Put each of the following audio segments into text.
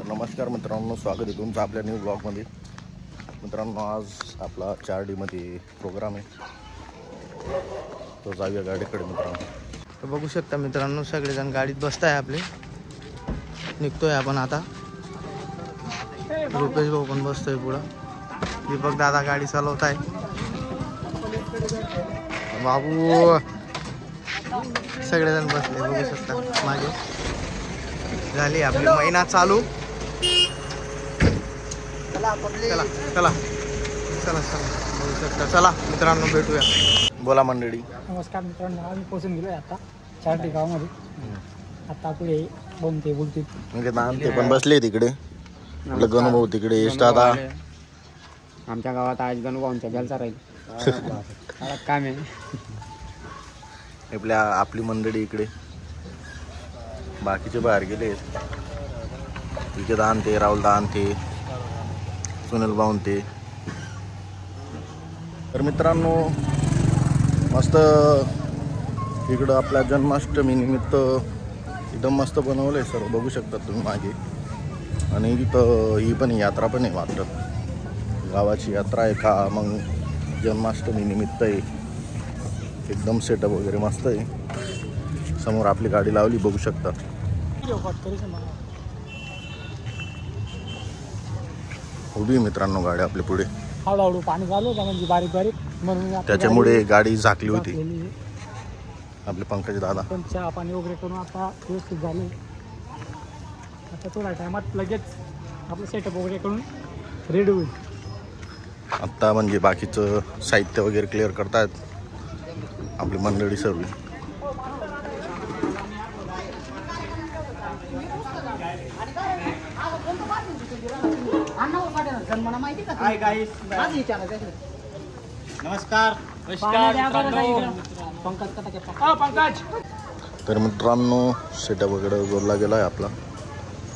नमस्कार मित्रांनो, स्वागत आहे तुमचं आपल्या न्यू ब्लॉगमध्ये। मित्रांनो, आज आपला 4D मध्ये प्रोग्राम आहे, तो जाऊया गाडीकडे। मित्रांनो बघू शकता मित्रांनो, सगळेजण गाडीत बसताय, आपले निघतोय आपण आता। रुपेश भाऊ पण बसतोय पुढं, दीपक दादा गाडी चालवताय, बाबू सगळेजण बसले बघू शकता मागे। झाली आपली महिना चालू। चला चला चला चला बघू शकता। चला मित्रांनो, भेटूया। बोला मंडळी। नमस्कार मित्रांनो, आम्ही पोहोचून गेलोय आता 4D गावामध्ये। आता पुढे बोलते म्हणजे ते पण बसले तिकडे, गणूभाऊ तिकडे, इष्ट दादा। आमच्या गावात आज गणूभाऊंच्या जलसा राहील काम आहे। आपली मंडळी इकडे, बाकीचे बाहेर गेले। विजय दान ते, राहुल दान ते, सुनील भाऊन ते। तर मित्रांनो, मस्त इकडं आपल्या जन्माष्टमी निमित्त एकदम मस्त बनवलंय सर, बघू शकता तुम्ही मागे। आणि इथं ही पण यात्रा पण आहे, वाटतं गावाची यात्रा आहे का मग जन्माष्टमी निमित्त आहे। एकदम सेटअप वगैरे मस्त आहे। समोर आपली गाडी लावली, बघू शकता। उभी मित्रांनो गाडी आपल्या पुढे, हळूहळू पाणी चालू होतं, म्हणजे बारीक बारीक, म्हणून त्याच्यामुळे गाडी झाकली होती। आपले पंकज दादा पण चहा पाणी वगैरे करून आता व्यवस्थित झालं। आता थोड्या टायमात लगेच आपलं सेटअप वगैरे करून रेडी होईल। आत्ता म्हणजे बाकीचं साहित्य वगैरे क्लिअर करतायत आपली मंडळी सर्व। नमस्कार। तर मित्रांनो, सेटअप वगैरे जोडला गेला आहे आपला।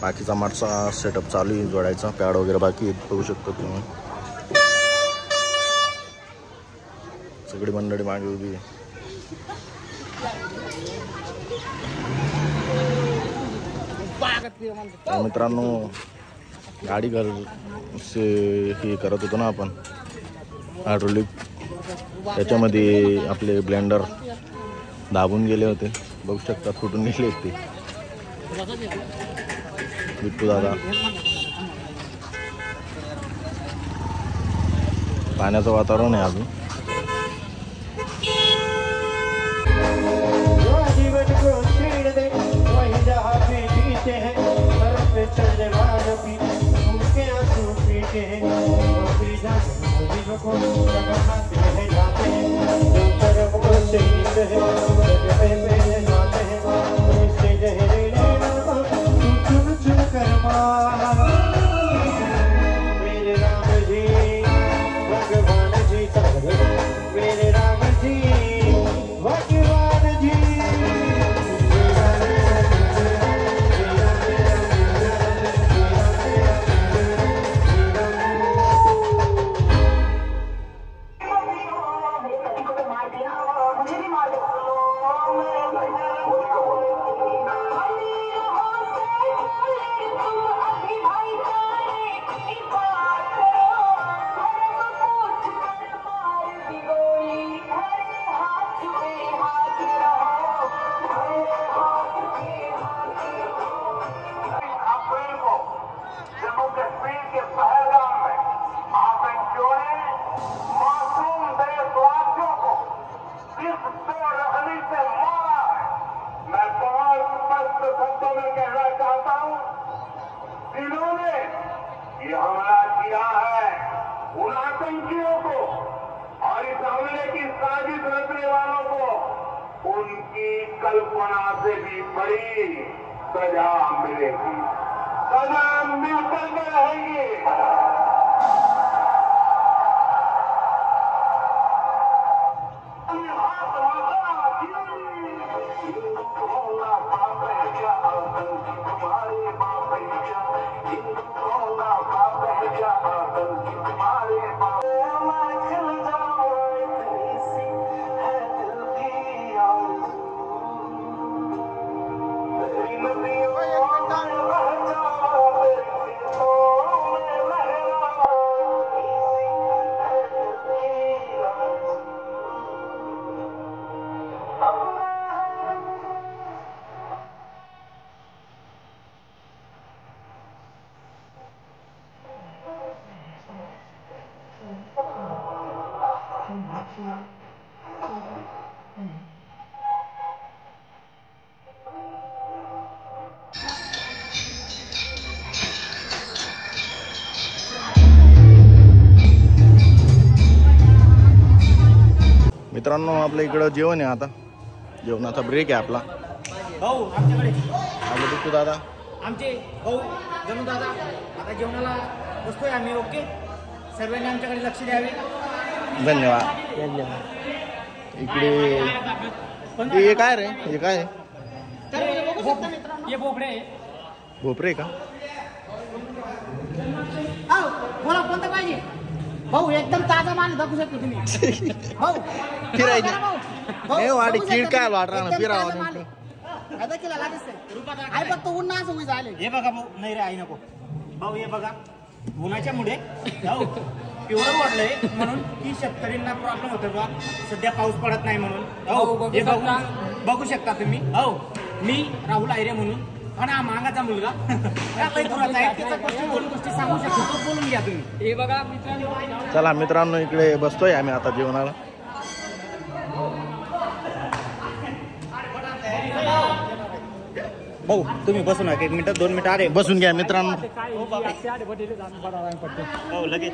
बाकीचा माठचा सेटअप चालू आहे, जोडायचा पॅड वगैरे बाकी आहे, बघू शकता तुम्ही। सगळी मंडळी मागे उभी आहे। मित्रांनो, गाडी हे करत होतो ना आपण, हायड्रोलिक, त्याच्यामध्ये आपले ब्लेंडर दाबून गेले होते, बघू शकता फुटून गेले होते। बिट्टू दादा, पाण्याचं वातावरण आहे अजून। ये हमला किया है उन आतंकियों को और इस हमले की साजिश रचने वालों को उनकी कल्पना से भी बड़ी सजा मिलेगी, सजा मिलकर के रहेगी। मित्रांनो आपल्या इकडं जेवण आहे आता, जेवणाचा ब्रेक आहे आपला. भाऊ आमच्याकडे आलो बिट्टू दादा. आमचे भाऊ जणू दादा आता जेवणाला बसतोय आम्ही. ओके, सर्वांनी आमच्याकडे लक्ष द्यावे. धन्यवाद. इकडे हे काय रे, हे काय आहे? हे बोकडे आहे. भोपरे का? बोला कोणतं पाहिजे भाऊ? एकदम ताजा माल बघू शकतो तुम्ही भाऊ. फिरायचे भाऊ, हे वाडी बघू कीड शकता काय तुम्ही. वाट राहणार एकदम फिरावं ताजा माल नेमकं. आहे. आता केला लागेल आहे फक्त उन्हा असं उई झाले. हे बघा भाऊ, नाही रे आई नको भाऊ. हे बघा उन्हाच्या मुळे भाऊ पिवळं पडलंय म्हणून की शेतकऱ्यांना प्रॉब्लेम होतो बा. सध्या पाऊस पडत नाही म्हणून. हो हे बघू शकता तुम्ही. हो मी राहुल आयरे म्हणून आणि हा मागाचा मुलगा दोन गोष्टी सांगू शकतो, तो बोलून घ्या तुम्ही. हे बघा मित्रांनो, चला मित्रांनो इकडे बसतोय आम्ही आता जेवणाला. भाऊ तुम्ही बसू नका, 1 मिनिट 2 मिनिट अरे बसून घ्या मित्रांनो. हो लगेच.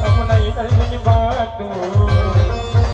Aku naik dari batu.